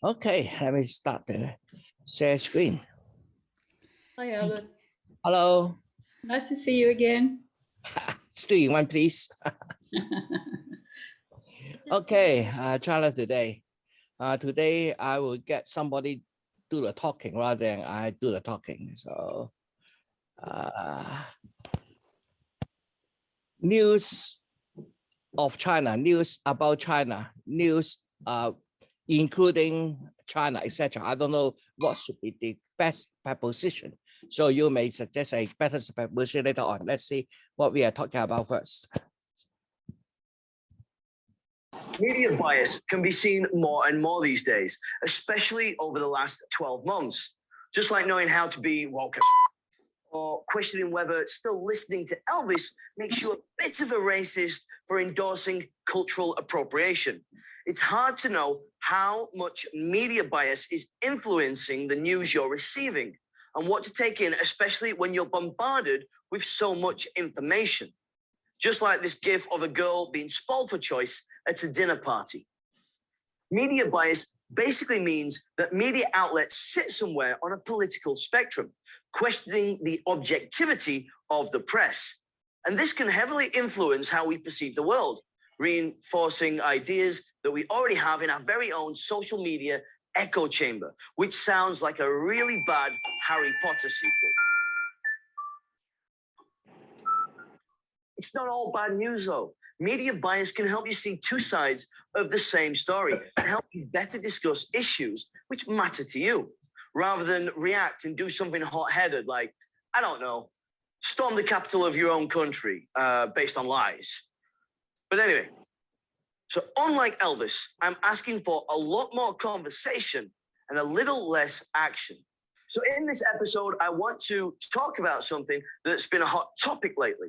Okay, let me start the share screen. Hi, Alan. Hello. Nice to see you again. Still one, please. Okay, China today. Today I will get somebody do the talking rather than I do the talking. So, news of China, news about China, news including China, etc. I don't know what should be the best preposition. So you may suggest a better preposition later on. Let's see what we are talking about first. Media bias can be seen more and more these days, especially over the last 12 months. Just like knowing how to be woke or questioning whether still listening to Elvis makes you a bit of a racist for endorsing cultural appropriation. It's hard to know how much media bias is influencing the news you're receiving and what to take in, especially when you're bombarded with so much information. Just like this gif of a girl being spoiled for choice at a dinner party. Media bias basically means that media outlets sit somewhere on a political spectrum, questioning the objectivity of the press. And this can heavily influence how we perceive the world, reinforcing ideas that we already have in our very own social media echo chamber, which sounds like a really bad Harry Potter sequel. It's not all bad news, though. Media bias can help you see two sides of the same story and help you better discuss issues which matter to you, rather than react and do something hot-headed like, I don't know, storm the capital of your own country based on lies. But anyway, so unlike Elvis, I'm asking for a lot more conversation and a little less action. So in this episode, I want to talk about something that's been a hot topic lately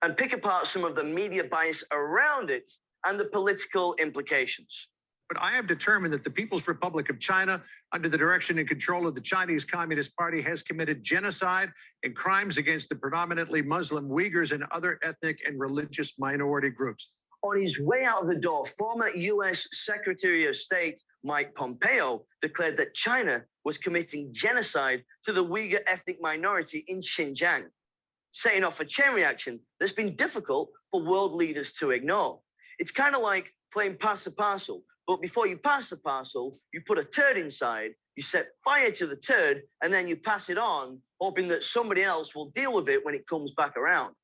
and pick apart some of the media bias around it and the political implications. But I have determined that the People's Republic of China, under the direction and control of the Chinese Communist Party, has committed genocide and crimes against the predominantly Muslim Uyghurs and other ethnic and religious minority groups. On his way out of the door, former U.S. Secretary of State Mike Pompeo declared that China was committing genocide to the Uyghur ethnic minority in Xinjiang, setting off a chain reaction that's been difficult for world leaders to ignore. It's kind of like playing pass the parcel, but before you pass the parcel, you put a turd inside, you set fire to the turd, and then you pass it on, hoping that somebody else will deal with it when it comes back around.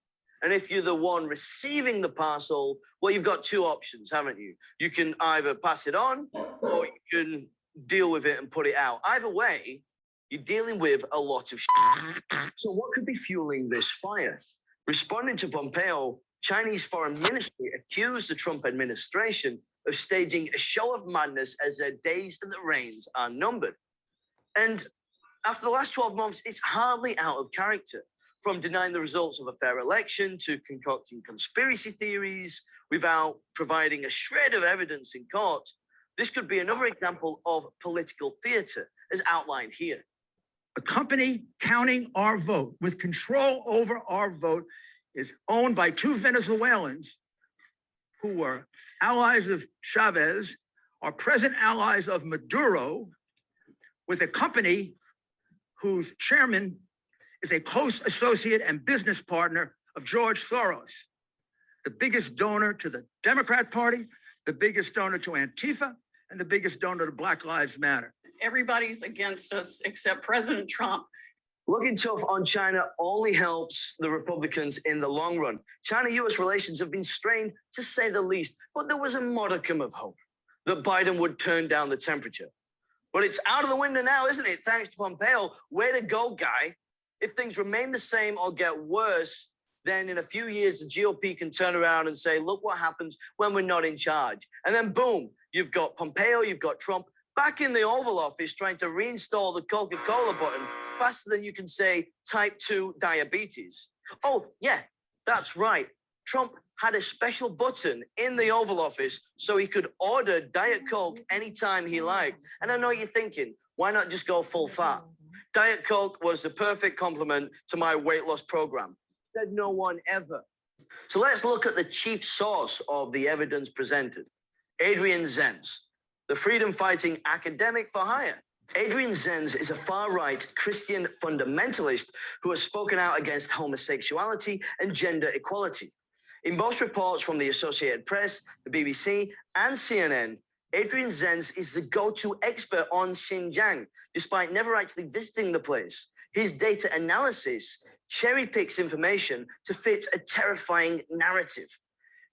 And if you're the one receiving the parcel, well, you've got two options, haven't you? You can either pass it on or you can deal with it and put it out. Either way, you're dealing with a lot of shit. So what could be fueling this fire? Responding to Pompeo, Chinese foreign ministry accused the Trump administration of staging a show of madness as their days and the reigns are numbered. And after the last 12 months, it's hardly out of character. From denying the results of a fair election to concocting conspiracy theories without providing a shred of evidence in court, this could be another example of political theater, as outlined here. A company counting our vote with control over our vote is owned by two Venezuelans who were allies of Chavez, are present allies of Maduro, with a company whose chairman is a close associate and business partner of George Soros, the biggest donor to the Democrat Party, the biggest donor to Antifa, and the biggest donor to Black Lives Matter. Everybody's against us except President Trump. Looking tough on China only helps the Republicans in the long run. China-US relations have been strained, to say the least, but there was a modicum of hope that Biden would turn down the temperature. But it's out of the window now, isn't it? Thanks to Pompeo. Way to go, guy. If things remain the same or get worse, then in a few years, the GOP can turn around and say, look what happens when we're not in charge. And then boom, you've got Pompeo, you've got Trump back in the Oval Office trying to reinstall the Coca-Cola button faster than you can say type 2 diabetes. Oh, yeah, that's right. Trump had a special button in the Oval Office so he could order Diet Coke anytime he liked. And I know you're thinking, why not just go full fat? Diet Coke was the perfect complement to my weight loss program. Said no one ever. So let's look at the chief source of the evidence presented, Adrian Zenz, the freedom-fighting academic for hire. Adrian Zenz is a far-right Christian fundamentalist who has spoken out against homosexuality and gender equality. In most reports from the Associated Press, the BBC, and CNN, Adrian Zenz is the go-to expert on Xinjiang, despite never actually visiting the place. His data analysis cherry-picks information to fit a terrifying narrative.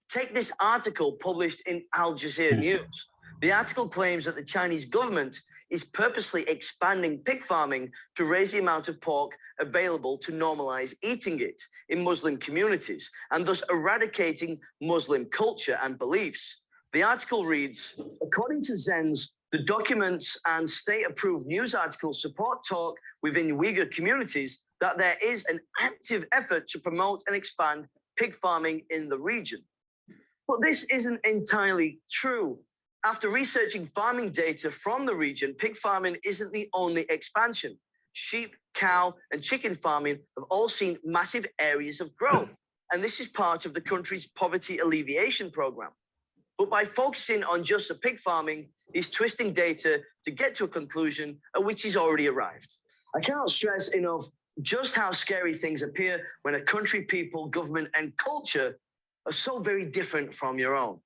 Take this article published in Al Jazeera News. The article claims that the Chinese government is purposely expanding pig farming to raise the amount of pork available to normalize eating it in Muslim communities, and thus eradicating Muslim culture and beliefs. The article reads, according to Zenz, the documents and state-approved news articles support talk within Uyghur communities that there is an active effort to promote and expand pig farming in the region. But this isn't entirely true. After researching farming data from the region, pig farming isn't the only expansion. Sheep, cow, and chicken farming have all seen massive areas of growth, and this is part of the country's poverty alleviation program. But by focusing on just the pig farming, he's twisting data to get to a conclusion at which he's already arrived. I cannot stress enough just how scary things appear when a country, people, government, and culture are so very different from your own.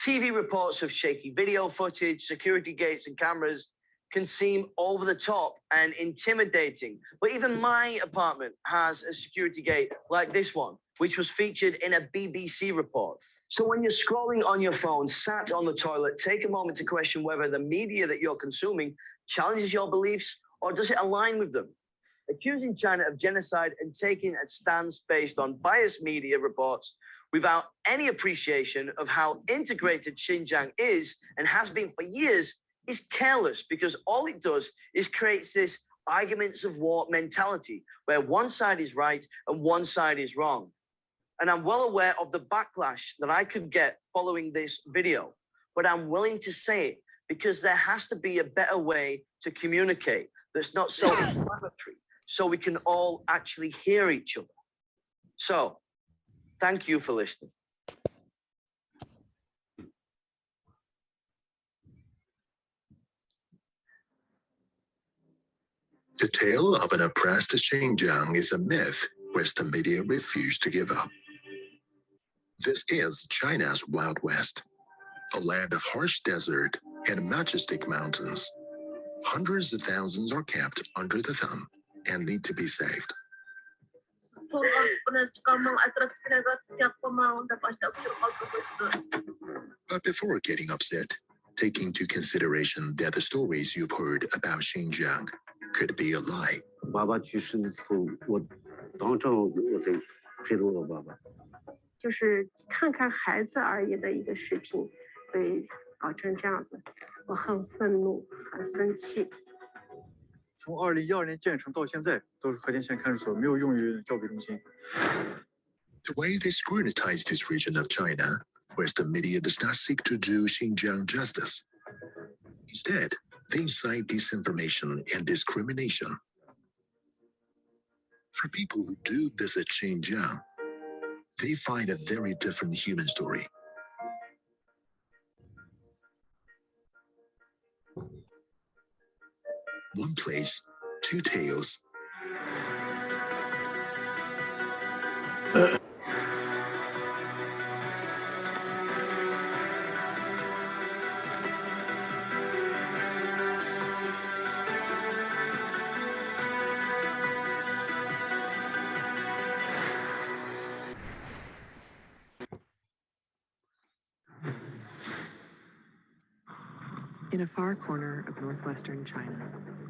TV reports of shaky video footage, security gates, and cameras can seem over the top and intimidating. But even my apartment has a security gate like this one, which was featured in a BBC report. So when you're scrolling on your phone, sat on the toilet, take a moment to question whether the media that you're consuming challenges your beliefs or does it align with them. Accusing China of genocide and taking a stance based on biased media reports without any appreciation of how integrated Xinjiang is and has been for years is careless, because all it does is creates this arguments of war mentality where one side is right and one side is wrong. And I'm well aware of the backlash that I could get following this video, but I'm willing to say it because there has to be a better way to communicate that's not so inflammatory, so we can all actually hear each other. So, thank you for listening. The tale of an oppressed Xinjiang is a myth Western media refuse to give up. This is China's Wild West, a land of harsh desert and majestic mountains. Hundreds of thousands are kept under the thumb and need to be saved. But before getting upset, take into consideration that the stories you've heard about Xinjiang could be a lie. 爸爸去世的时候，我当场我才陪着我爸爸。就是看看孩子而已的一个视频，被搞成这样子，我很愤怒，很生气。从2012年建成到现在，都是和田县看守所，没有用于教培中心。The way they scrutinize this region of China, Western media does not seek to do Xinjiang justice. Instead, they incite disinformation and discrimination. For people who do visit Xinjiang, they find a very different human story. One place, two tales. In a far corner of northwestern China,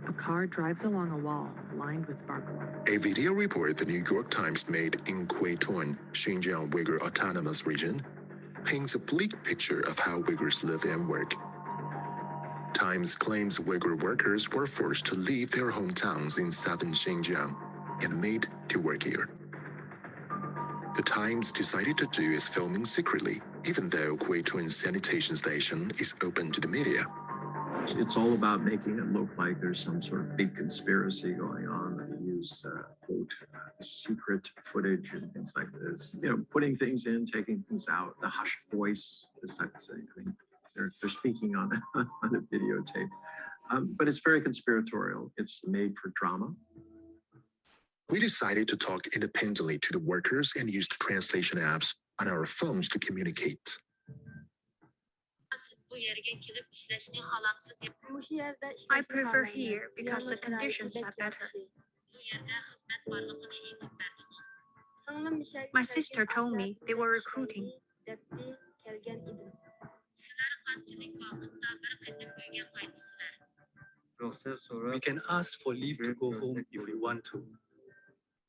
a car drives along a wall lined with barbed wire. A video report the New York Times made in Quaitun, Xinjiang Uyghur Autonomous Region, paints a bleak picture of how Uyghurs live and work. Times claims Uyghur workers were forced to leave their hometowns in southern Xinjiang and made to work here. The Times decided to do its filming secretly, even though Quaitun sanitation station is open to the media. It's all about making it look like there's some sort of big conspiracy going on. They use, quote, secret footage and things like this. You know, putting things in, taking things out, the hushed voice, this type of thing. I mean, they're speaking on on a videotape. But it's very conspiratorial. It's made for drama. We decided to talk independently to the workers and used translation apps on our phones to communicate. I prefer here because the conditions are better. My sister told me they were recruiting. We can ask for leave to go home if we want to.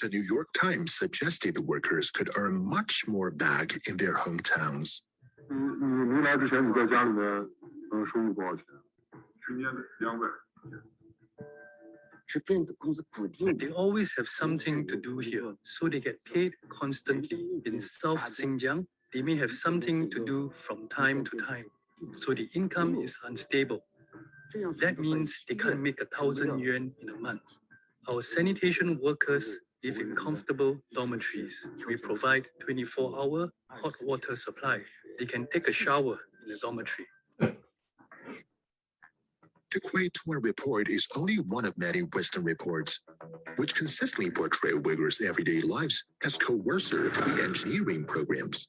The New York Times suggested the workers could earn much more back in their hometowns. They always have something to do here, so they get paid constantly. In South Xinjiang, they may have something to do from time to time, so the income is unstable. That means they can't make 1,000 yuan in a month. Our sanitation workers live in comfortable dormitories. We provide 24-hour hot water supply. They can take a shower in the dormitory. The Quaitun report is only one of many Western reports, which consistently portray Uyghurs' everyday lives as coercive re-engineering programs.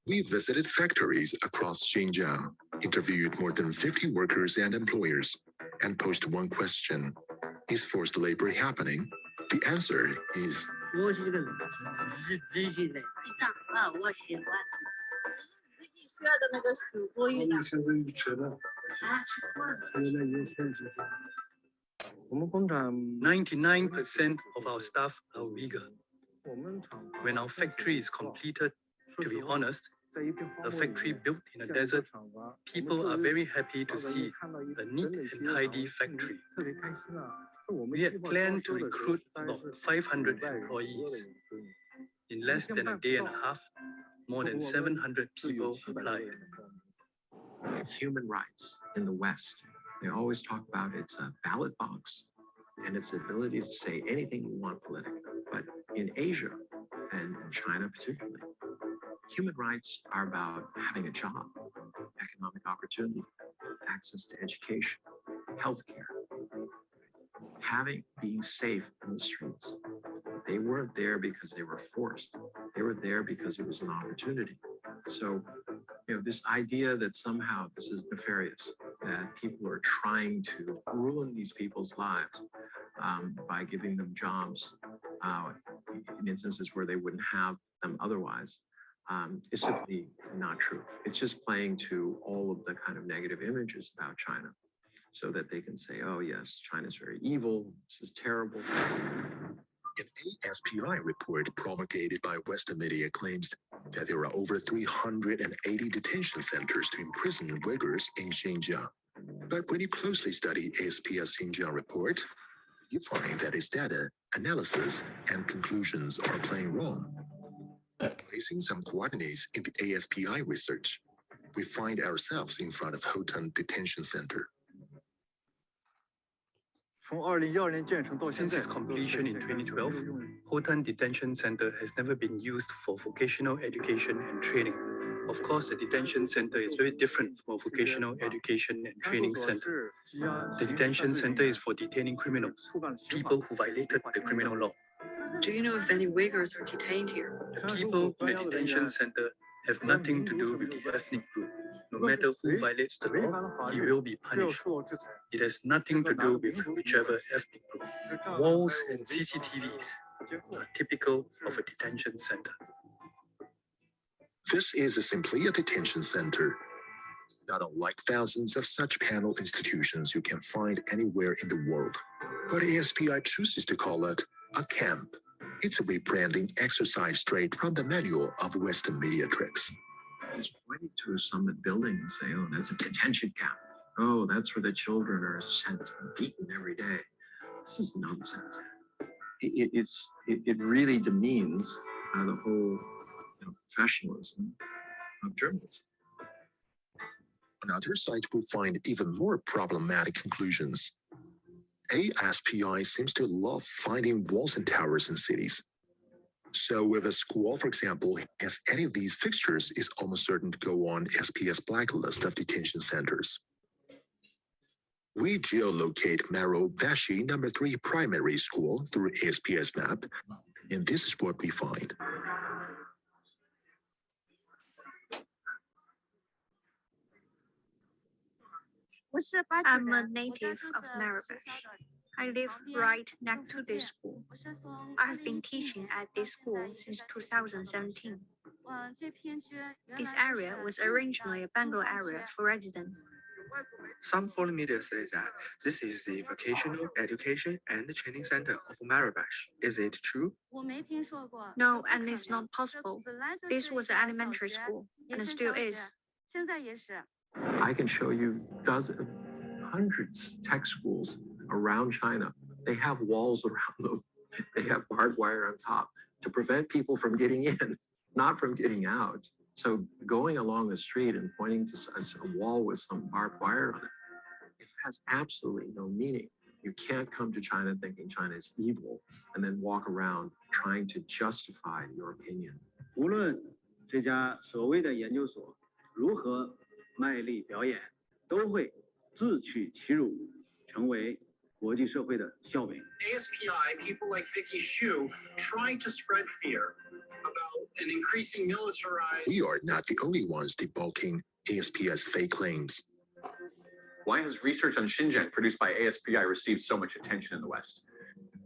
We visited factories across Xinjiang, interviewed more than 50 workers and employers, and posed one question: is forced labor happening? The answer is "99% of our staff are Uyghur. When our factory is completed, to be honest, a factory built in a desert, people are very happy to see a neat and tidy factory. We had planned to recruit about 500 employees. In less than a day and a half, more than 700 people applied." Human rights in the West, they always talk about its ballot box and its ability to say anything you want politically. But in Asia and in China particularly, human rights are about having a job, economic opportunity, access to education, healthcare, being safe in the streets. They weren't there because they were forced. They were there because it was an opportunity. So, this idea that somehow this is nefarious, that people are trying to ruin these people's lives by giving them jobs in instances where they wouldn't have them otherwise, is simply not true. It's just playing to all of the kind of negative images about China so that they can say, oh yes, China's very evil, this is terrible. An ASPI report promulgated by Western media claims that there are over 380 detention centers to imprison Uyghurs in Xinjiang. But when you closely study ASPI's Xinjiang report, you find that its data, analysis, and conclusions are plain wrong. Placing some coordinates in the ASPI research, we find ourselves in front of Hotan Detention Center. Since its completion in 2012, Hotan Detention Center has never been used for vocational education and training. Of course, the detention center is very different from a vocational education and training center. The detention center is for detaining criminals, people who violated the criminal law. Do you know if any Uyghurs are detained here? The people in the detention center have nothing to do with the ethnic group. No matter who violates the law, he will be punished. It has nothing to do with whichever ethnic group. Walls and CCTVs are typical of a detention center. This is simply a detention center, not unlike thousands of such panel institutions you can find anywhere in the world. But ASPI chooses to call it a camp. It's a rebranding exercise straight from the manual of Western media tricks. Just point to a Summit building and say, oh, that's a detention camp. Oh, that's where the children are sent and beaten every day. This is nonsense. It really demeans the whole professionalism of journalism. On other sites, we find even more problematic conclusions. ASPI seems to love finding walls and towers in cities. So if a school, for example, has any of these fixtures, it's almost certain to go on SPS blacklist of detention centers. We geolocate Marubeni number 3 primary school through SPS map, and this is what we find. I'm a native of Marrakesh. I live right next to this school. I have been teaching at this school since 2017. This area was originally a bungalow area for residents. Some foreign media say that this is the vocational education and training center of Marrakesh. Is it true? No, and it's not possible. This was an elementary school, and it still is. I can show you dozens, hundreds tech schools around China. They have walls around them. They have barbed wire on top to prevent people from getting in, not from getting out. So going along the street and pointing to a wall with some barbed wire on it, it has absolutely no meaning. You can't come to China thinking China is evil and then walk around trying to justify your opinion. 无论这家所谓的研究所如何卖力表演，都会自取其辱，成为国际社会的笑柄。ASPI, people like Vicky Xu, trying to spread fear about an increasing militarized. We are not the only ones debunking ASPI's fake claims. Why has research on Xinjiang produced by ASPI received so much attention in the West?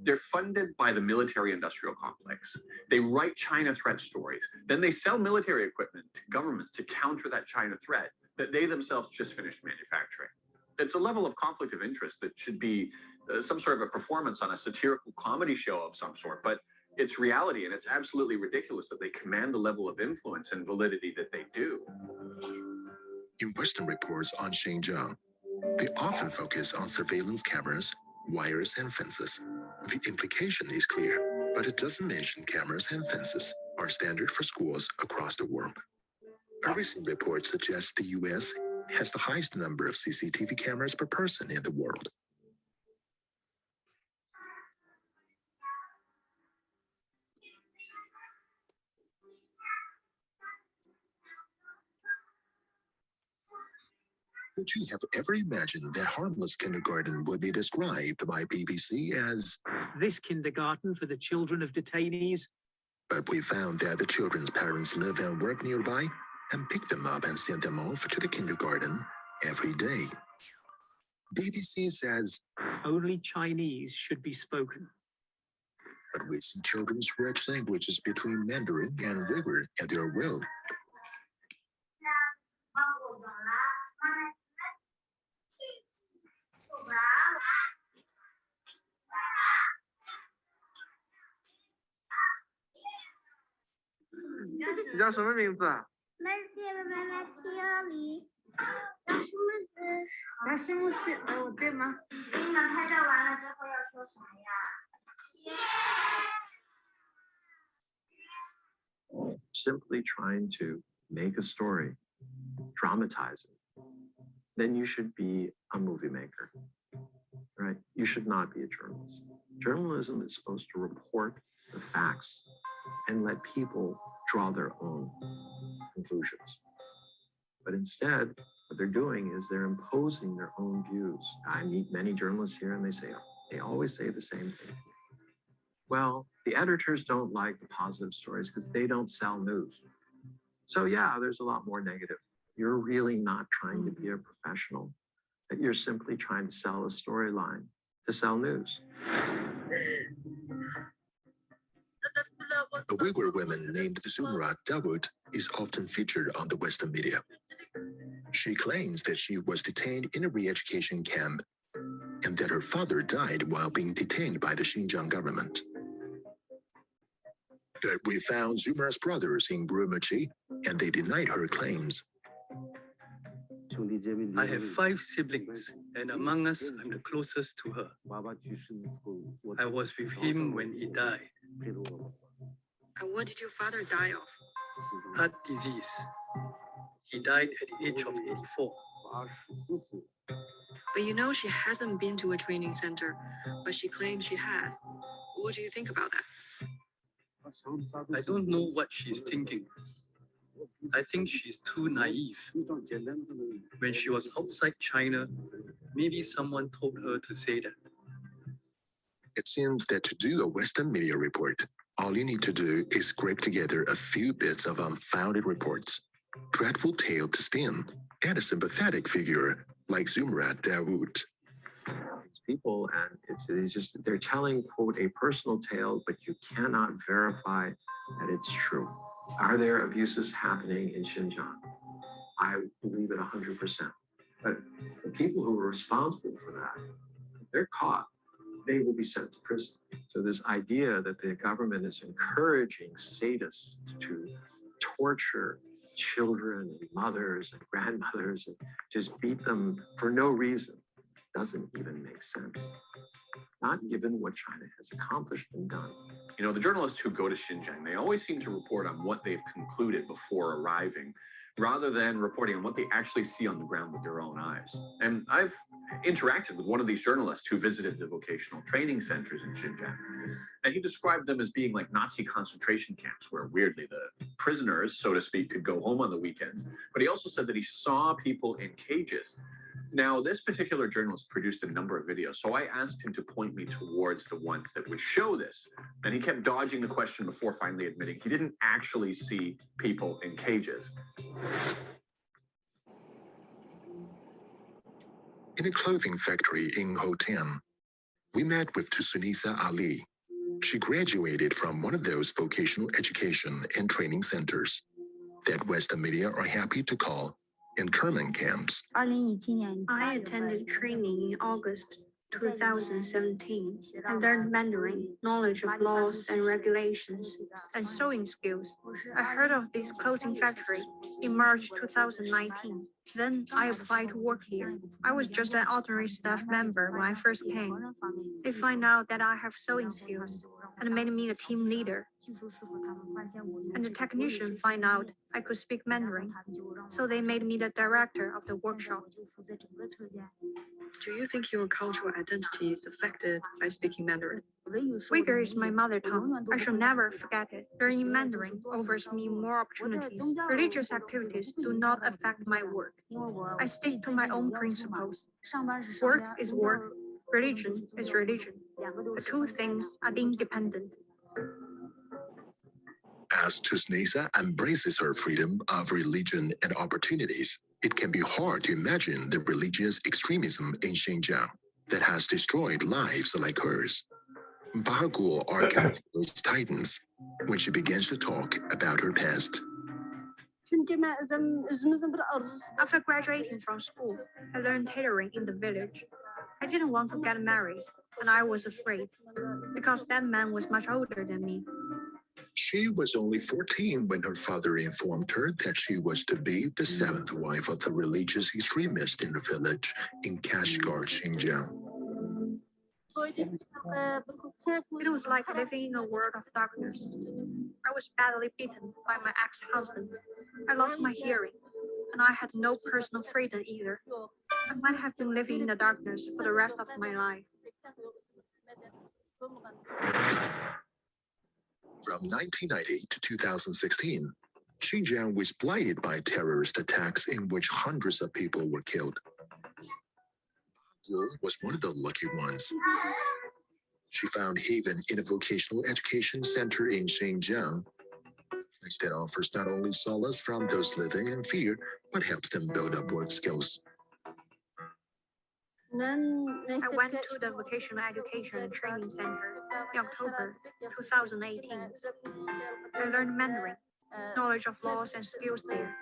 They're funded by the military-industrial complex. They write China threat stories. Then they sell military equipment to governments to counter that China threat that they themselves just finished manufacturing. It's a level of conflict of interest that should be some sort of a performance on a satirical comedy show of some sort, but it's reality, and it's absolutely ridiculous that they command the level of influence and validity that they do. In Western reports on Xinjiang, they often focus on surveillance cameras, wires, and fences. The implication is clear, but it doesn't mention cameras and fences are standard for schools across the world. A recent report suggests the US has the highest number of CCTV cameras per person in the world. Would you have ever imagined that harmless kindergarten would be described by BBC as this kindergarten for the children of detainees? But we found that the children's parents live and work nearby and pick them up and send them off to the kindergarten every day. BBC says only Chinese should be spoken. But we see children switch languages between Mandarin and Uyghur at their will. Simply trying to make a story, dramatize it, then you should be a movie maker, right? You should not be a journalist. Journalism is supposed to report the facts and let people draw their own conclusions. But instead, what they're doing is they're imposing their own views. I meet many journalists here and they always say the same thing. Well, the editors don't like the positive stories because they don't sell news. So yeah, there's a lot more negative. You're really not trying to be a professional. You're simply trying to sell a storyline to sell news. A Uyghur woman named Zumrat Dawood is often featured on the Western media. She claims that she was detained in a re-education camp and that her father died while being detained by the Xinjiang government. But we found Zumrat's brothers in Urumqi, and they denied her claims. I have 5 siblings, and among us, I'm the closest to her. I was with him when he died. And what did your father die of? Heart disease. He died at the age of 84. But you know she hasn't been to a training center, but she claims she has. What do you think about that? I don't know what she's thinking. I think she's too naive. When she was outside China, maybe someone told her to say that. It seems that to do a Western media report, all you need to do is scrape together a few bits of unfounded reports, dreadful tale to spin, and a sympathetic figure like Zumrat Dawood. People, and it's just they're telling, quote, a personal tale, but you cannot verify that it's true. Are there abuses happening in Xinjiang? I believe it 100%. But the people who are responsible for that, if they're caught, they will be sent to prison. So this idea that the government is encouraging sadists to torture children and mothers and grandmothers and just beat them for no reason doesn't even make sense. Not given what China has accomplished and done. You know, the journalists who go to Xinjiang, they always seem to report on what they've concluded before arriving, rather than reporting on what they actually see on the ground with their own eyes. And I've interacted with one of these journalists who visited the vocational training centers in Xinjiang, and he described them as being like Nazi concentration camps, where weirdly the prisoners, so to speak, could go home on the weekends. But he also said that he saw people in cages. Now, this particular journalist produced a number of videos, so I asked him to point me towards the ones that would show this. And he kept dodging the question before finally admitting he didn't actually see people in cages. In a clothing factory in Hotan, we met with Tusunisa Ali. She graduated from one of those vocational education and training centers that Western media are happy to call internment camps. I attended training in August 2017 and learned Mandarin, knowledge of laws and regulations, and sewing skills. I heard of this clothing factory in March 2019. Then I applied to work here. I was just an ordinary staff member when I first came. They find out that I have sewing skills and made me a team leader. And the technician find out I could speak Mandarin, so they made me the director of the workshop. Do you think your cultural identity is affected by speaking Mandarin? Uyghur is my mother tongue. I shall never forget it. Learning Mandarin offers me more opportunities. Religious activities do not affect my work. I stick to my own principles. Work is work. Religion is religion. The two things are independent. As Tusunisa embraces her freedom of religion and opportunities, it can be hard to imagine the religious extremism in Xinjiang that has destroyed lives like hers. Bahagul argues those titans when she begins to talk about her past. After graduating from school, I learned tailoring in the village. I didn't want to get married, and I was afraid, because that man was much older than me. She was only 14 when her father informed her that she was to be the seventh wife of the religious extremist in the village in Kashgar, Xinjiang. It was like living in a world of darkness. I was badly beaten by my ex-husband. I lost my hearing, and I had no personal freedom either. I might have been living in the darkness for the rest of my life. From 1990 to 2016, Xinjiang was blighted by terrorist attacks in which hundreds of people were killed. Bahagul was one of the lucky ones. She found haven in a vocational education center in Xinjiang, a place that offers not only solace from those living in fear, but helps them build up work skills. I went to the Vocational Education and Training Center in October 2018. I learned Mandarin, knowledge of laws and skills there.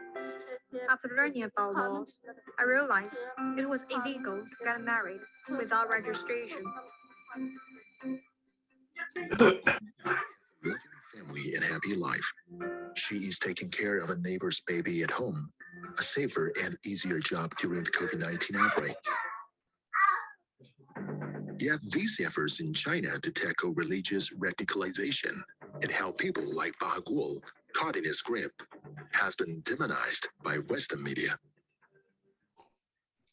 After learning about laws, I realized it was illegal to get married without registration. Loving family and happy life. She is taking care of a neighbor's baby at home, a safer and easier job during the COVID-19 outbreak. Yet these efforts in China to tackle religious radicalization and help people like Bahagul caught in its grip has been demonized by Western media.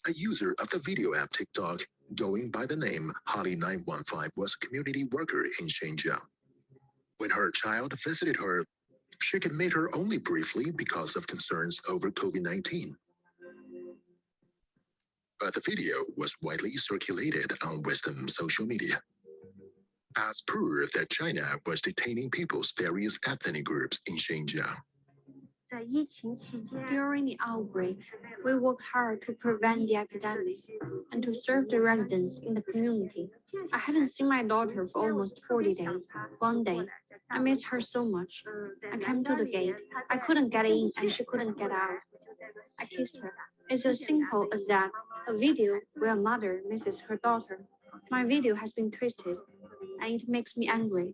A user of the video app TikTok going by the name Holly915 was a community worker in Xinjiang. When her child visited her, she could meet her only briefly because of concerns over COVID-19. But the video was widely circulated on Western social media as proof that China was detaining people's various ethnic groups in Xinjiang. During the outbreak, we worked hard to prevent the epidemic and to serve the residents in the community. I hadn't seen my daughter for almost 40 days. One day, I missed her so much. I came to the gate. I couldn't get in and she couldn't get out. I kissed her. It's as simple as that. A video where a mother misses her daughter. My video has been twisted, and it makes me angry.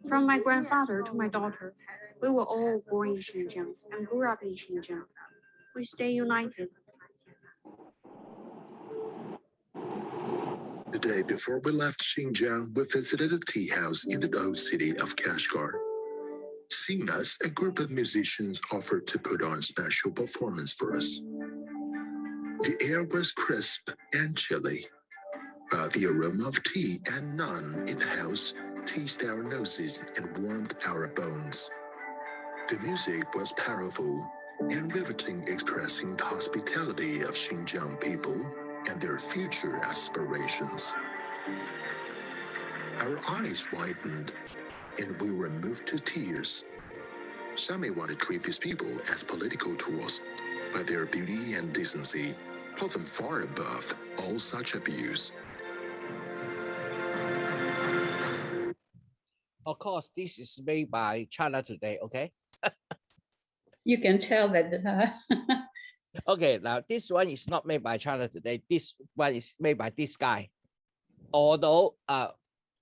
From my grandfather to my daughter, we were all born in Xinjiang and grew up in Xinjiang. We stay united. The day before we left Xinjiang, we visited a tea house in the old city of Kashgar. Seeing us, a group of musicians offered to put on a special performance for us. The air was crisp and chilly, but the aroma of tea and naan in the house teased our noses and warmed our bones. The music was powerful and riveting, expressing the hospitality of Xinjiang people and their future aspirations. Our eyes widened and we were moved to tears. Some may want to treat these people as political tools, but their beauty and decency put them far above all such abuse. Of course, this is made by China Today, okay? You can tell that. Okay, now this one is not made by China Today. This one is made by this guy. Although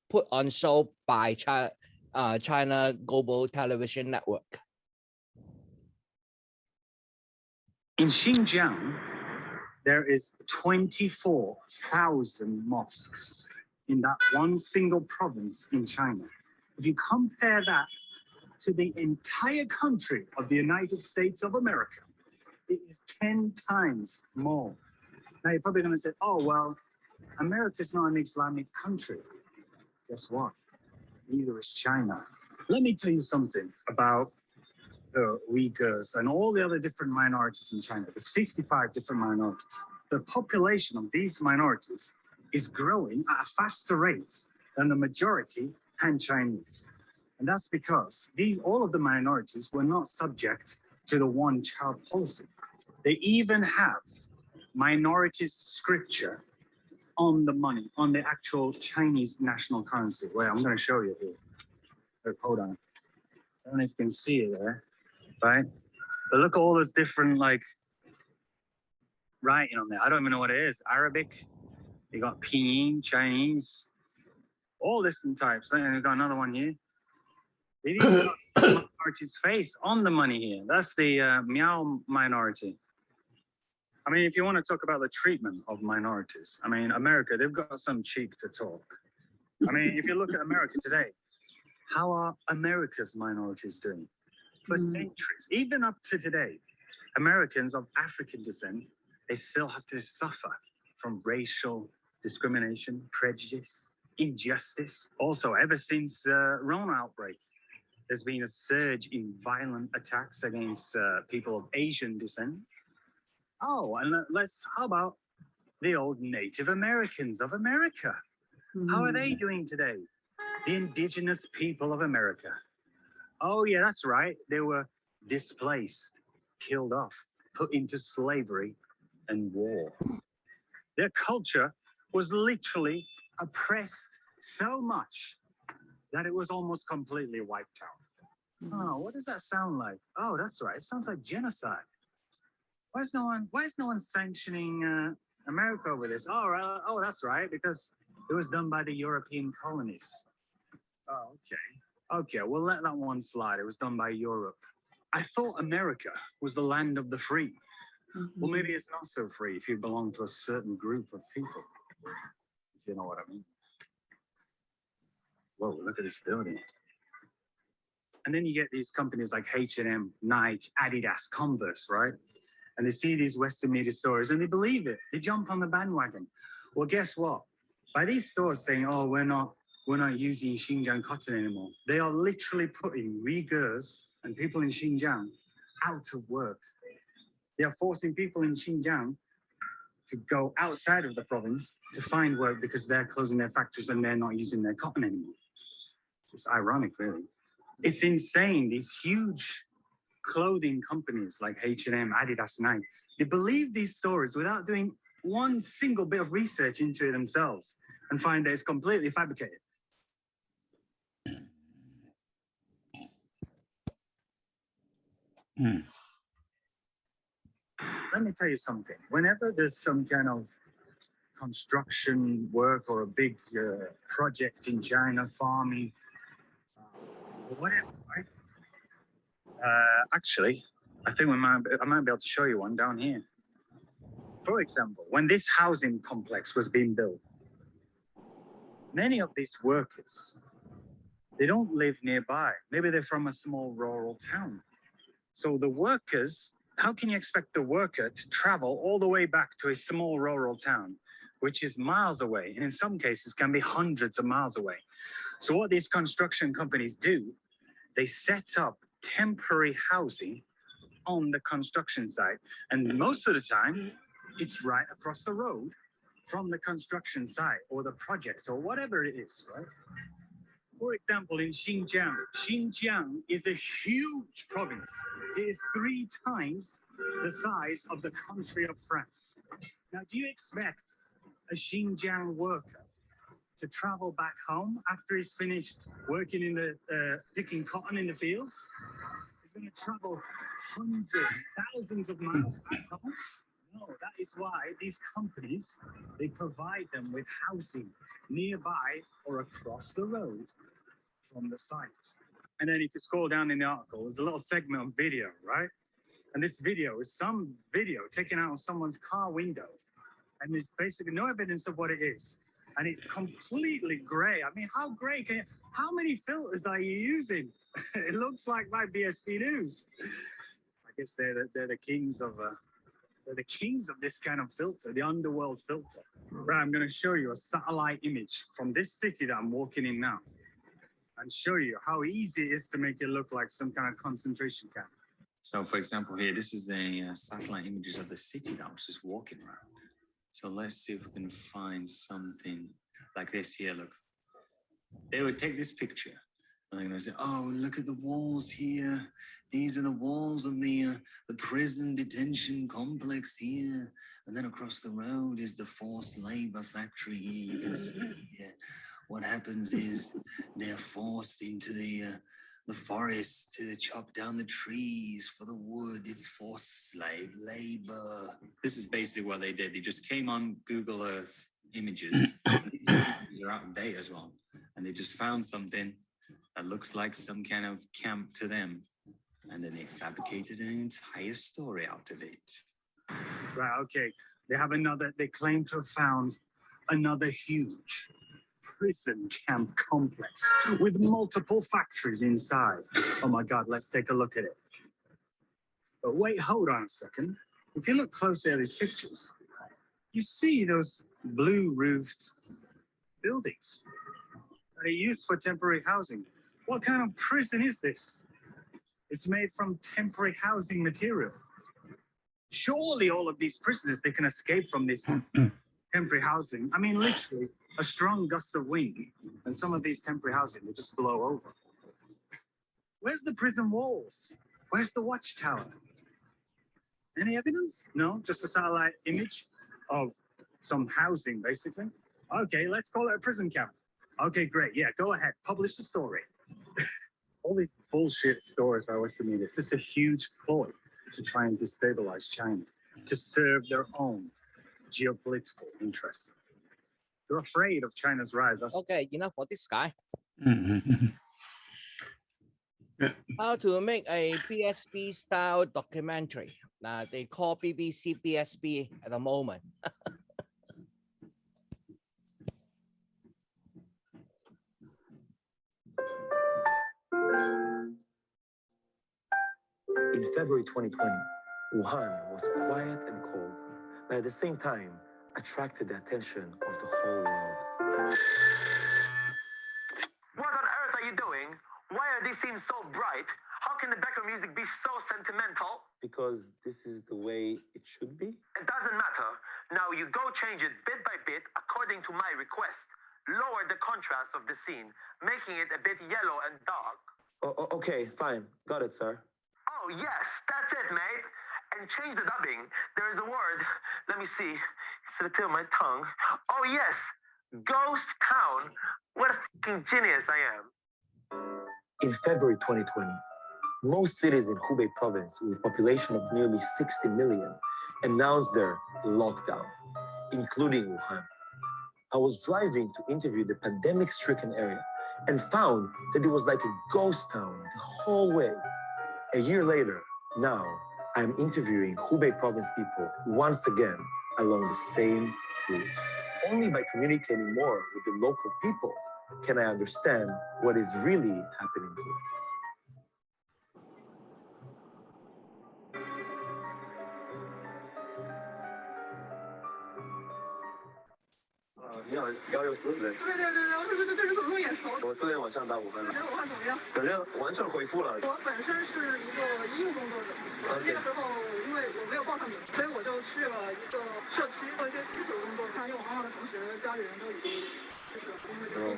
put on show by China Global Television Network. In Xinjiang, there is 24,000 mosques in that one single province in China. If you compare that to the entire country of the United States of America, it is 10 times more. Now you're probably going to say, oh, well, America's not an Islamic country. Guess what? Neither is China. Let me tell you something about the Uyghurs and all the other different minorities in China. There's 55 different minorities. The population of these minorities is growing at a faster rate than the majority Han Chinese. And that's because all of the minorities were not subject to the one-child policy. They even have minorities scripture on the money, on the actual Chinese national currency. Wait, I'm going to show you here. Wait, hold on. I don't know if you can see it there, right? But look at all those different, like, writing on there. I don't even know what it is. Arabic. You got Pinyin, Chinese, all different types. And we've got another one here. They even got the minority's face on the money here. That's the Miao minority. I mean, if you want to talk about the treatment of minorities, I mean, America, they've got some cheek to talk. I mean, if you look at America today, how are America's minorities doing? For centuries, even up to today, Americans of African descent, they still have to suffer from racial discrimination, prejudice, injustice. Also, ever since Rona outbreak, there's been a surge in violent attacks against people of Asian descent. Oh, and how about the old Native Americans of America? How are they doing today? The indigenous people of America. Oh, yeah, that's right. They were displaced, killed off, put into slavery and war. Their culture was literally oppressed so much that it was almost completely wiped out. Oh, what does that sound like? Oh, that's right. It sounds like genocide. Why is no one sanctioning America over this? Oh, that's right, because it was done by the European colonies. Oh, okay. Okay, we'll let that one slide. It was done by Europe. I thought America was the land of the free. Well, maybe it's not so free if you belong to a certain group of people, if you know what I mean. Whoa, look at this building. And then you get these companies like H&M, Nike, Adidas, Converse, right? And they see these Western media stories and they believe it. They jump on the bandwagon. Well, guess what? By these stores saying, oh, we're not we're not using Xinjiang cotton anymore. They are literally putting Uyghurs and people in Xinjiang out of work. They are forcing people in Xinjiang to go outside of the province to find work because they're closing their factories and they're not using their cotton anymore. It's ironic, really. It's insane. These huge clothing companies like H&M, Adidas, Nike, they believe these stories without doing one single bit of research into it themselves and find that it's completely fabricated. Let me tell you something. Whenever there's some kind of construction work or a big project in China, farming, or whatever, right? Actually, I think I might be able to show you one down here. For example, when this housing complex was being built, many of these workers, they don't live nearby. Maybe they're from a small rural town. So the workers, how can you expect the worker to travel all the way back to a small rural town, which is miles away, and in some cases can be hundreds of miles away? So what these construction companies do, they set up temporary housing on the construction site. And most of the time, it's right across the road from the construction site or the project or whatever it is, right? For example, in Xinjiang, Xinjiang is a huge province. It is 3 times the size of the country of France. Now, do you expect a Xinjiang worker to travel back home after he's finished working in the picking cotton in the fields? He's going to travel hundreds, thousands of miles back home? No, that is why these companies, they provide them with housing nearby or across the road from the site. And then if you scroll down in the article, there's a little segment of video, right? And this video is some video taken out of someone's car window. And there's basically no evidence of what it is. And it's completely gray. I mean, how gray can you, how many filters are you using? It looks like my BSP News. I guess they're the kings of this kind of filter, the underworld filter. Right, I'm going to show you a satellite image from this city that I'm walking in now, and show you how easy it is to make it look like some kind of concentration camp. So, for example, here, this is the satellite images of the city that I was just walking around. So let's see if we can find something like this here. Look, they would take this picture and they're going to say, oh, look at the walls here. These are the walls of the prison detention complex here. And then across the road is the forced labor factory here. You can see here. What happens is they're forced into the forest to chop down the trees for the wood. It's forced slave labor. This is basically what they did. They just came on Google Earth images. They're out of date as well. And they just found something that looks like some kind of camp to them. And then they fabricated an entire story out of it. Right, okay. They claim to have found another huge prison camp complex with multiple factories inside. Oh my God, let's take a look at it. But wait, hold on a second. If you look closely at these pictures, you see those blue roofed buildings that are used for temporary housing. What kind of prison is this? It's made from temporary housing material. Surely all of these prisoners, they can escape from this temporary housing. I mean, literally, a strong gust of wind and some of these temporary housing will just blow over. Where's the prison walls? Where's the watchtower? Any evidence? No, just a satellite image of some housing, basically. Okay, let's call it a prison camp. Okay, great. Yeah, go ahead. Publish the story. All these bullshit stories by Western media. It's just a huge ploy to try and destabilize China, to serve their own geopolitical interests. They're afraid of China's rise. Okay, enough for this guy. How to make a BSP style documentary. They call BBC BSP at the moment. In February 2020, Wuhan was quiet and cold, but at the same time, attracted the attention of the whole world. so bright, how can the background music be so sentimental? Because this is the way it should be. It doesn't matter. Now you go change it bit by bit according to my request. Lower the contrast of the scene, making it a bit yellow and dark. Okay, fine. Got it, sir. Oh, yes, that's it, mate. And change the dubbing. There is a word. Let me see. It's at the tip of my tongue. Oh, yes. Ghost Town. What a fucking genius I am. In February 2020, most cities in Hubei province with a population of nearly 60 million announced their lockdown, including Wuhan. I was driving to interview the pandemic-stricken area and found that it was like a ghost town the whole way. A year later, now, I'm interviewing Hubei province people once again along the same route. Only by communicating more with the local people can I understand what is really happening here. 你好164对。对，我说这人怎么那么眼熟？我昨天晚上到武汉了。觉得武汉怎么样？感觉完全恢复了。我本身是一个医务工作者，那个时候因为我没有报上名，所以我就去了一个社区做一些基础的工作。看，因为我妈妈的同学家里人都已经去世了，因为这个，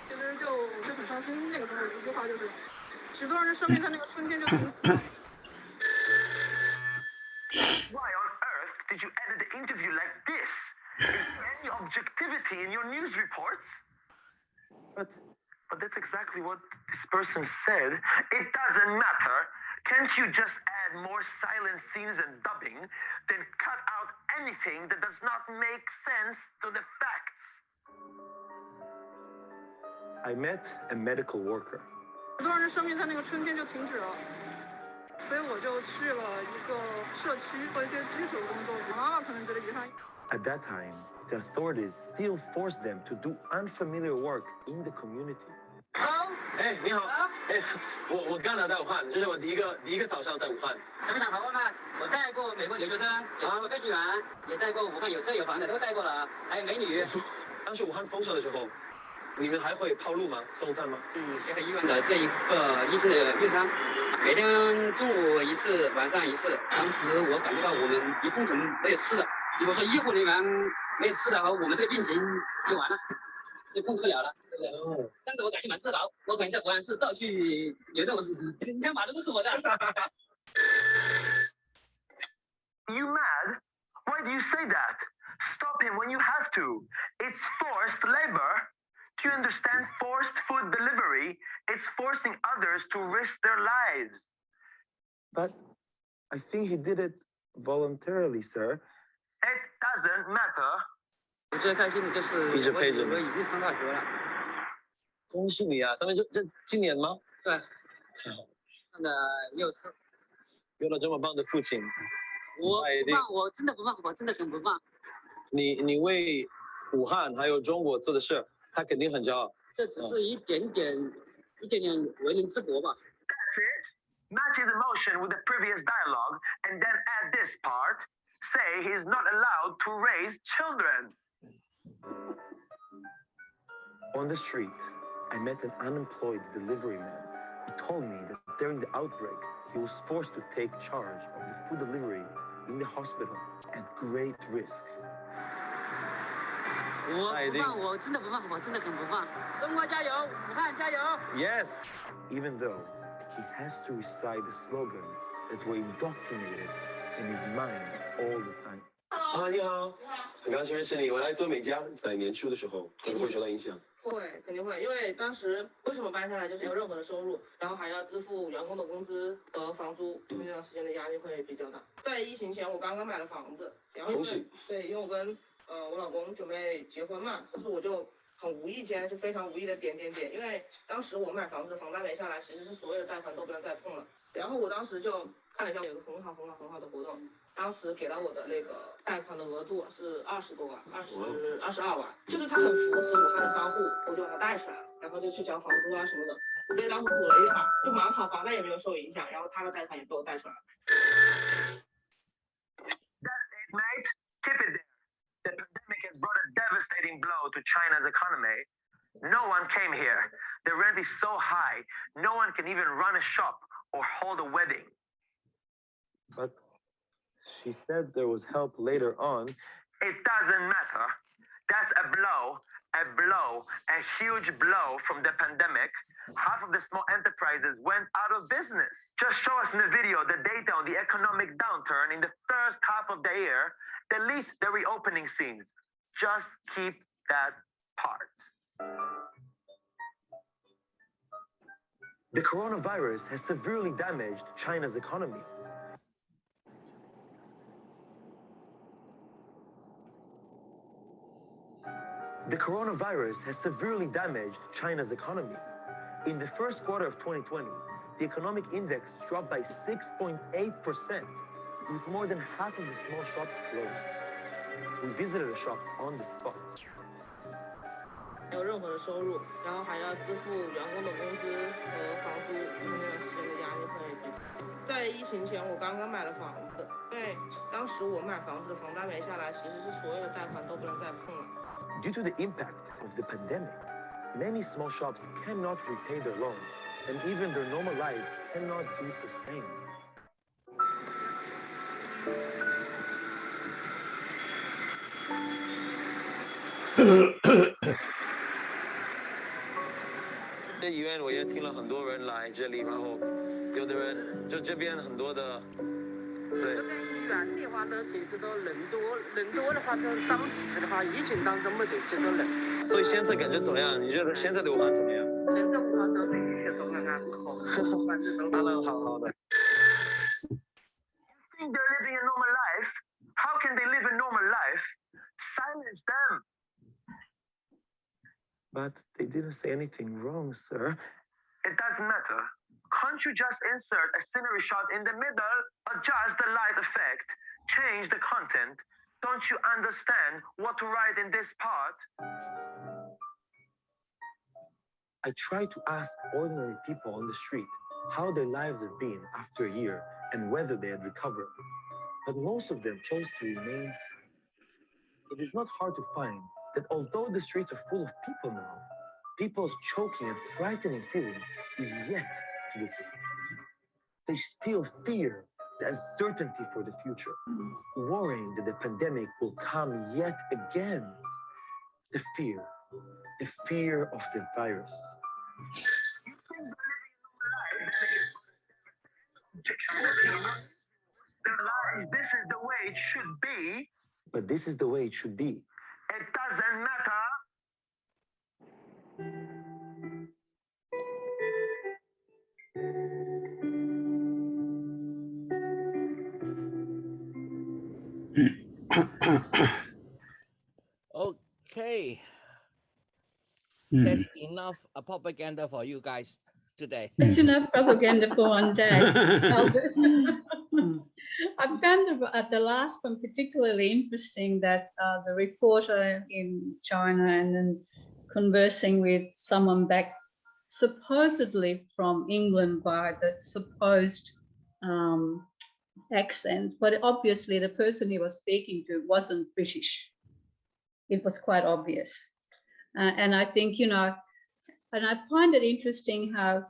其实就很伤心。那个时候有一句话就是，许多人的生命在那个瞬间就停止了。 Why on earth did you edit the interview like this? Is there any objectivity in your news reports? But that's exactly what this person said. It doesn't matter. Can't you just add more silent scenes and dubbing, then cut out anything that does not make sense to the facts? I met a medical worker. 许多人的生命在那个春天就停止了。 所以我就去了一个社区做一些基础的工作。我妈妈可能觉得遗憾。At that time, the authorities still forced them to do unfamiliar work in the community. 哎，你好。哎，我刚来到武汉，这是我第一个早上在武汉。怎么讲？好吗？我带过美国留学生，也带过飞行员，也带过武汉有车有房的，都带过了，还有美女。当时武汉封城的时候，你们还会跑路吗？送餐吗？协和医院的这一个医生的用餐。 每天中午一次，晚上一次。当时我感觉到我们一封城没有吃的，如果说医护人员没有吃的话，我们这个病情就完了，就控制不了了，对不对？当时我感觉蛮自豪，我感觉在武汉市到处流动，整天马路都是我的。You mad? Why do you say that? Stop him when you have to. It's forced labor. Do you understand forced food delivery? It's forcing others to risk their lives. But I think he did it voluntarily, sir. It doesn't matter. 我最开心的就是我已经上大学了。恭喜你啊！咱们这今年吗？对。上的64。有了这么棒的父亲。我不胖，我真的不胖，我真的很不胖。你为武汉还有中国做的事。 他肯定很骄傲。这只是一点点为人之国吧。 That's it. Match his emotion with the previous dialogue, and then add this part. Say he is not allowed to raise children. On the street, I met an unemployed delivery man who told me that during the outbreak, he was forced to take charge of the food delivery in the hospital at great risk. 我不胖，我真的不胖，我真的很不胖。中国加油，武汉加油 ！Yes. Even though he has to recite the slogans that were indoctrinated in his mind all the time. 啊，你好，很高兴认识你。我来做美甲，在年初的时候会不会受到影响？会，肯定会，因为当时为什么搬下来，就是没有任何的收入，然后还要支付员工的工资和房租，因为这段时间的压力会比较大。在疫情前，我刚刚买了房子，然后因为我跟我老公准备结婚嘛，所以我就很无意间就非常无意的点，因为当时我买房子房贷没下来，其实是所有的贷款都不能再碰了。然后我当时就看了一下，有个很好的活动，当时给到我的那个贷款的额度是20多万，22万，就是他很扶持武汉的商户，我就把他贷出来了，然后就去交房租啊什么的，所以当时组了一把，就蛮好，房贷也没有受影响，然后他的贷款也被我贷出来了。That's it, mate. Keep it there. The pandemic has brought a devastating blow to China's economy. No one came here. The rent is so high, no one can even run a shop or hold a wedding. But she said there was help later on. It doesn't matter. That's a huge blow from the pandemic. Half of the small enterprises went out of business. Just show us in the video the data on the economic downturn in the first half of the year, delete the reopening scenes. Just keep that part. The coronavirus has severely damaged China's economy. The coronavirus has severely damaged China's economy. In the first quarter of 2020, the economic index dropped by 6.8%, with more than half of the small shops closed. We visited a shop on the spot. 没有任何的收入，然后还要支付员工的工资和房租，那段时间的压力会比较大。在疫情前，我刚刚买了房子，因为当时我买房子房贷没下来，其实是所有的贷款都不能再碰了。Due to the impact of the pandemic, many small shops cannot repay their loans, and even their normal lives cannot be sustained. 这医院我也听了很多人来这里，然后有的人就这边很多的，对。这边医院的话呢，其实都人多的话，当时的话，疫情当中没得几个人。所以现在感觉怎么样？你觉得现在的武汉怎么样？现在武汉都是一切都安好，反正都安安好好的。You think they're living a normal life? How can they live a normal life? Silence them. But they didn't say anything wrong, sir. It doesn't matter. Can't you just insert a scenery shot in the middle, adjust the light effect, change the content? Don't you understand what to write in this part? I try to ask ordinary people on the street how their lives have been after a year and whether they had recovered. But most of them chose to remain silent. It is not hard to find that although the streets are full of people now, people's choking and frightening feeling is yet to the society. They still fear the uncertainty for the future, worrying that the pandemic will come yet again. The fear of the virus. This is the way it should be. But this is the way it should be. It doesn't matter. Okay. That's enough propaganda for you guys today. That's enough propaganda for one day. I found the last one particularly interesting, that the reporter in China and then conversing with someone back supposedly from England by the supposed accent, but obviously the person he was speaking to wasn't British. It was quite obvious. And I think, you know, and I find it interesting how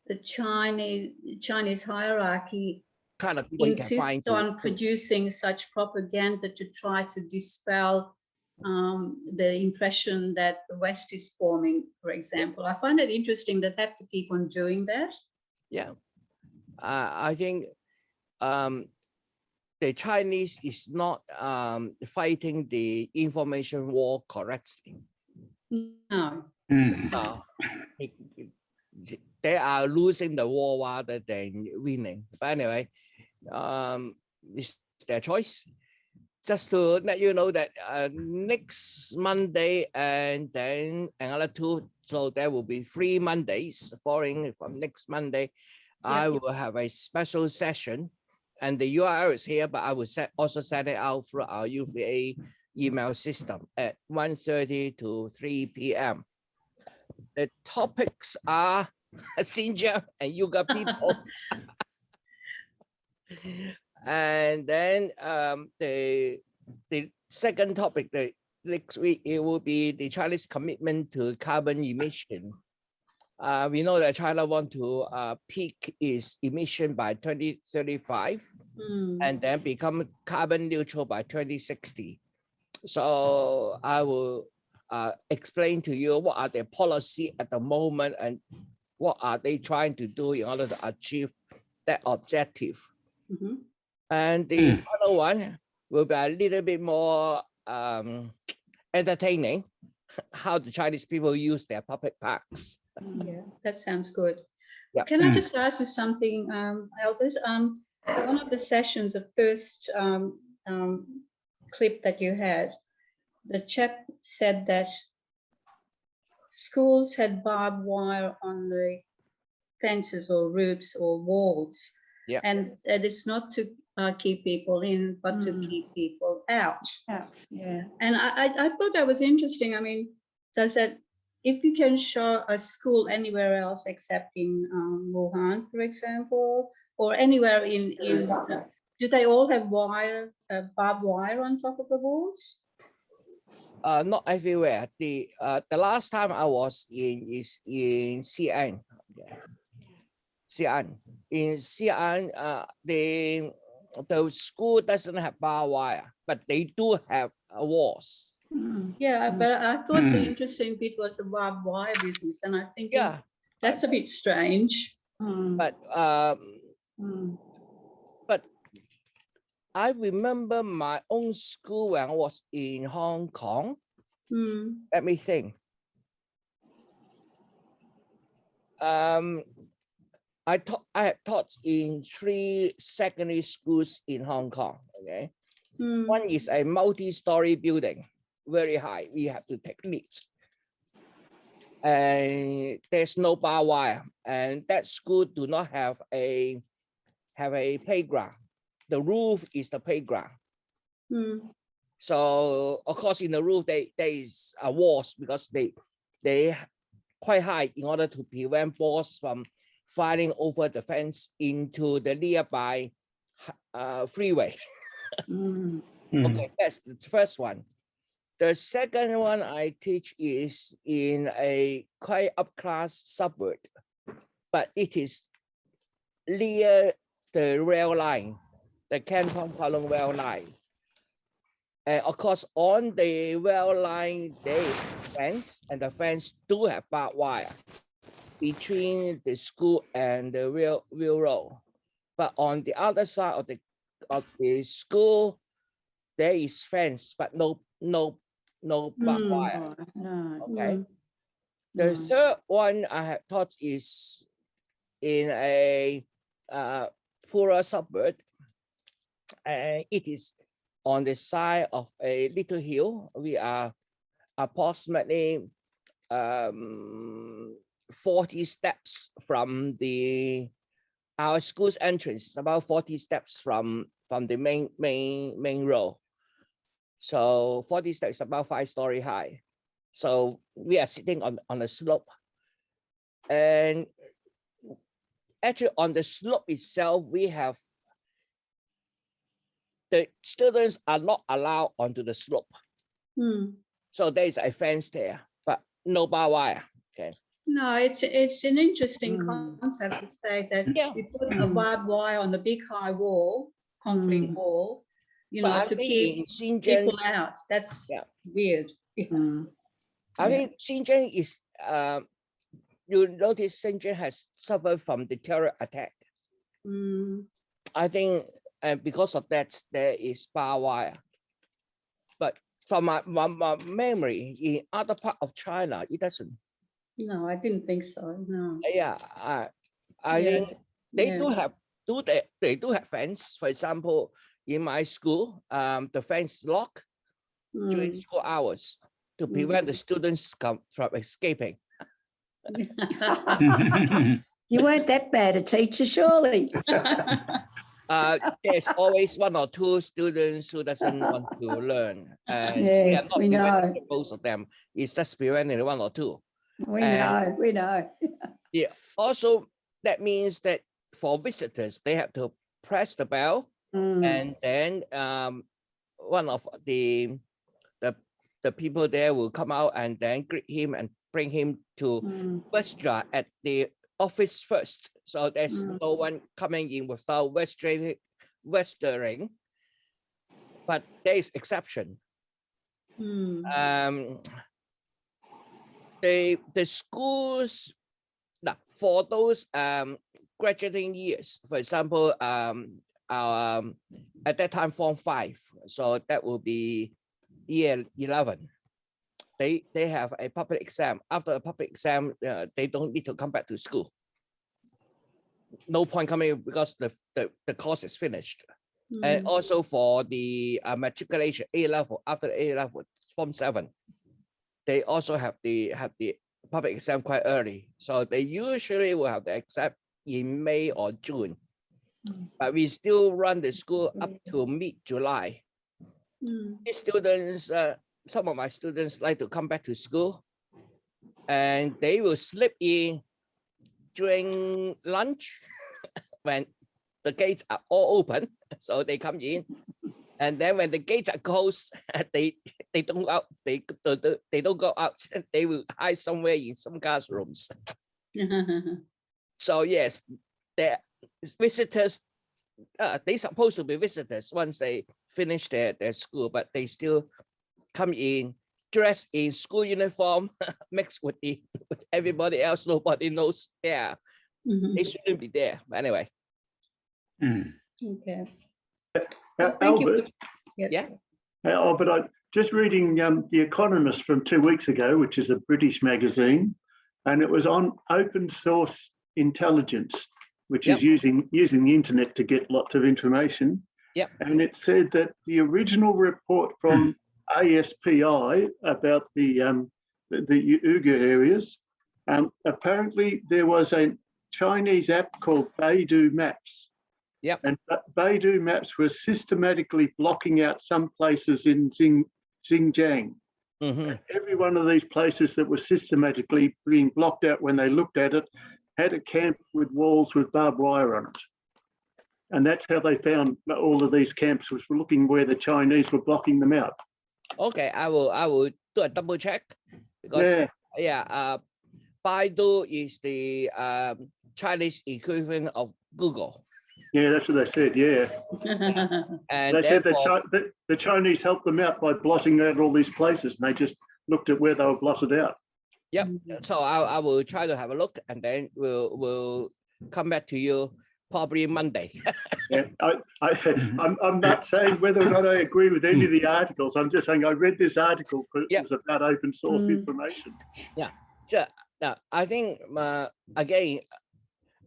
the Chinese hierarchy kind of insists on producing such propaganda to try to dispel the impression that the West is forming, for example. I find it interesting that they have to keep on doing that. Yeah, I think the Chinese is not fighting the information war correctly. No. They are losing the war rather than winning. But anyway, it's their choice. Just to let you know that next Monday and then another 2, so there will be 3 Mondays following from next Monday. I will have a special session, and the URL is here, but I will also send it out through our UVA email system at 1:30 to 3 p.m. The topics are Xinjiang and Uyghur people. And then the second topic, the next week, it will be the Chinese commitment to carbon emission. We know that China want to peak its emission by 2035 and then become carbon neutral by 2060. So I will explain to you what are their policy at the moment and what are they trying to do in order to achieve that objective. And the final one will be a little bit more entertaining, how the Chinese people use their public parks. Yeah, that sounds good. Yeah. Can I just ask you something, Albert? One of the sessions, the first clip that you had, the chap said that schools had barbed wire on the fences or roofs or walls, and it's not to keep people in, but to keep people out. Yeah. And I thought that was interesting. I mean, does that, if you can show a school anywhere else except in Wuhan, for example, or anywhere in do they all have wire, barbed wire on top of the walls? Not everywhere. The last time I was in Xi'an. Xi'an. In Xi'an, the school doesn't have barbed wire, but they do have walls. Yeah, but I thought the interesting bit was the barbed wire business, and I think that's a bit strange. But I remember my own school when I was in Hong Kong. Let me think. I have taught in 3 secondary schools in Hong Kong. Okay, one is a multi-story building, very high. We have to take lifts, and there's no barbed wire. And that school do not have a playground. The roof is the playground. So of course, in the roof there is a walls because they quite high in order to prevent balls from flying over the fence into the nearby freeway. Okay, that's the first one. The second one I teach is in a quite upclass suburb, but it is near the rail line, the Canton Kowloon rail line. And of course, on the rail line, there is a fence, and the fence do have barbed wire between the school and the railroad. But on the other side of the school, there is fence, but no barbed wire. Okay. The third one I have taught is in a poorer suburb, and it is on the side of a little hill. We are approximately 40 steps from our school's entrance. It's about 40 steps from the main road. So 40 steps, about 5-story high. So we are sitting on a slope, and actually on the slope itself, we have the students are not allowed onto the slope. So there is a fence there, but no barbed wire. Okay. No, it's an interesting concept to say that you put a barbed wire on the big high wall, concrete wall, you know, to keep people out. That's weird. I think Xinjiang is, you notice Xinjiang has suffered from the terror attack. I think, and because of that, there is barbed wire. But from my memory, in other part of China, it doesn't. No, I didn't think so. No. Yeah, I think they do have fence. For example, in my school, the fence is locked during school hours to prevent the students from escaping. You weren't that bad a teacher, surely. There's always 1 or 2 students who doesn't want to learn. And yes, we know. Most of them, it's just preventing 1 or 2. We know. Yeah. Also, that means that for visitors, they have to press the bell, and then one of the the people there will come out and then greet him and bring him to register at the office first. So there's no one coming in without registering. But there is exception. The schools, now for those graduating years, for example, at that time Form 5, so that will be year 11. They have a public exam. After a public exam, they don't need to come back to school. No point coming because the course is finished. And also for the matriculation A level, after A level, Form 7, they also have the public exam quite early. So they usually will have the exam in May or June. But we still run the school up to mid-July. Students, some of my students like to come back to school and they will slip in during lunch when the gates are all open. So they come in, and then when the gates are closed, they don't go out. They will hide somewhere in some classrooms. So yes, the visitors, they supposed to be visitors once they finish their school, but they still come in dressed in school uniform, mixed with everybody else. Nobody knows there. They shouldn't be there. But anyway. Okay. Albert, yes. Albert, I just reading The Economist from 2 weeks ago, which is a British magazine, and it was on open source intelligence, which is using the internet to get lots of information. And it said that the original report from ASPI about the Uyghur areas, apparently there was a Chinese app called Beidou Maps. And Beidou Maps was systematically blocking out some places in Xinjiang. Every one of these places that was systematically being blocked out when they looked at it had a camp with walls with barbed wire on it. And that's how they found all of these camps, was looking where the Chinese were blocking them out. Okay, I will do a double check because Baidu is the Chinese equivalent of Google. Yeah, that's what they said. Yeah, and they said that the Chinese helped them out by blotting out all these places, and they just looked at where they were blotted out. So I will try to have a look, and then we'll come back to you probably Monday. I'm not saying whether or not I agree with any of the articles. I'm just saying I read this article because it was about open source information. So I think again,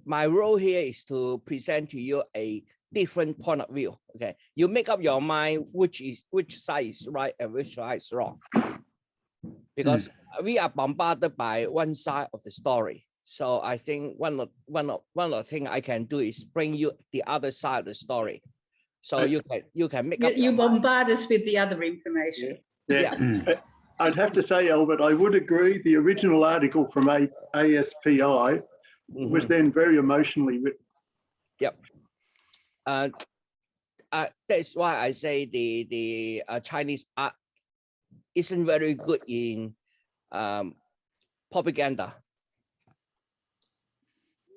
my role here is to present to you a different point of view. Okay, you make up your mind which side is right and which side is wrong, because we are bombarded by one side of the story. So I think one of the things I can do is bring you the other side of the story, so you can make up. You bombard us with the other information. I'd have to say, Albert, I would agree. The original article from ASPI was then very emotionally written. That's why I say the Chinese art isn't very good in propaganda.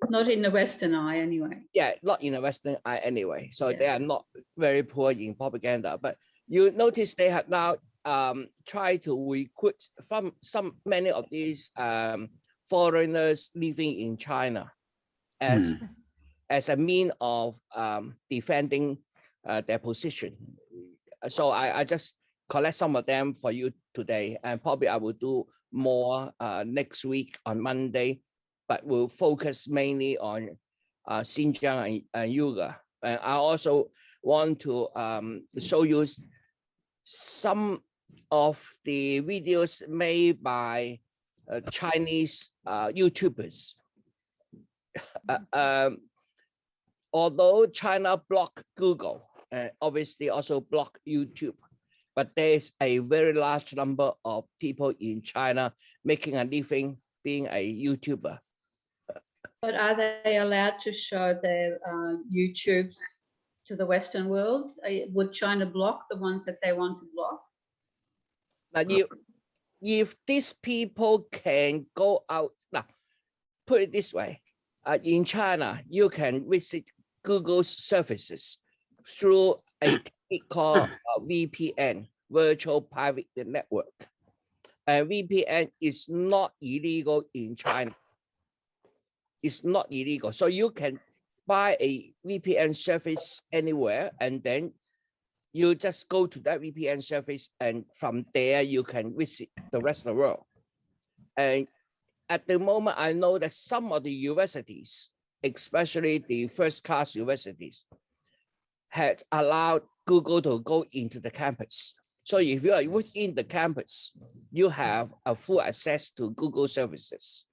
Not in the Western eye, anyway. Yeah, not in the Western eye, anyway. So they are not very poor in propaganda. But you notice they have now tried to recruit from many of these foreigners living in China as a mean of defending their position. So I just collect some of them for you today, and probably I will do more next week on Monday, but we'll focus mainly on Xinjiang and Uyghur. And I also want to show you some of the videos made by Chinese YouTubers. Although China blocked Google, and obviously also blocked YouTube, but there's a very large number of people in China making a living being a YouTuber. But are they allowed to show their YouTubes to the Western world? Would China block the ones that they want to block? Now, if these people can go out, now, put it this way, in China, you can visit Google's services through a technique called VPN, Virtual Private Network. VPN is not illegal in China. It's not illegal. So you can buy a VPN service anywhere, and then you just go to that VPN service, and from there you can visit the rest of the world. And at the moment, I know that some of the universities, especially the first-class universities, had allowed Google to go into the campus. So if you are within the campus, you have a full access to Google services.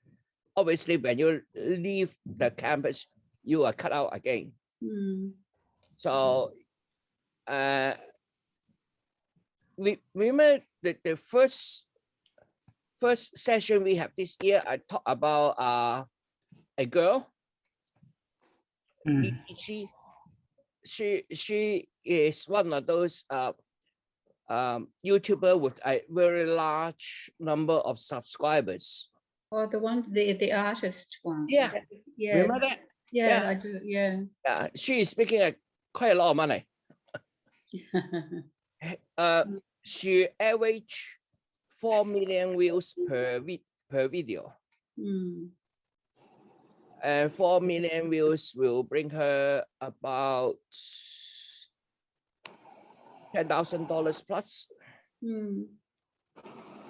Obviously, when you leave the campus, you are cut out again. So we remember the first session we have this year, I talked about a girl. She is one of those YouTuber with a very large number of subscribers. Oh, the artist one. Yeah. Yeah. Remember that? Yeah, I do. Yeah. Yeah, she is making quite a lot of money. She average 4 million views per video. And 4 million views will bring her about $10,000 plus.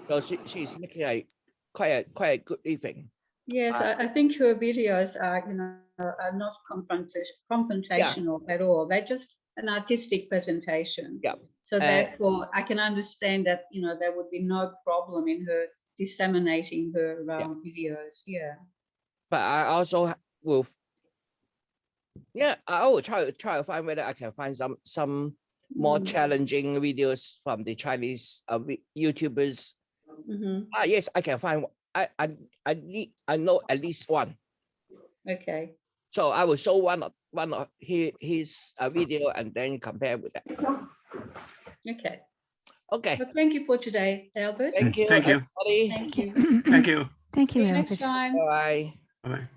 So she's making quite a good living. Yes, I think her videos are, are not confrontational at all. They're just an artistic presentation. Yeah. So therefore, I can understand that, there would be no problem in her disseminating her videos. Yeah. But I also will, I will try to find whether I can find some more challenging videos from the Chinese YouTubers. Yes, I can find. I know at least one. Okay. So I will show one of his video and then compare with that. Okay. Okay. Well, thank you for today, Albert. Thank you. Thank you. Everybody. Thank you. Thank you. Thank See you, you next Albert. time. Bye. Bye.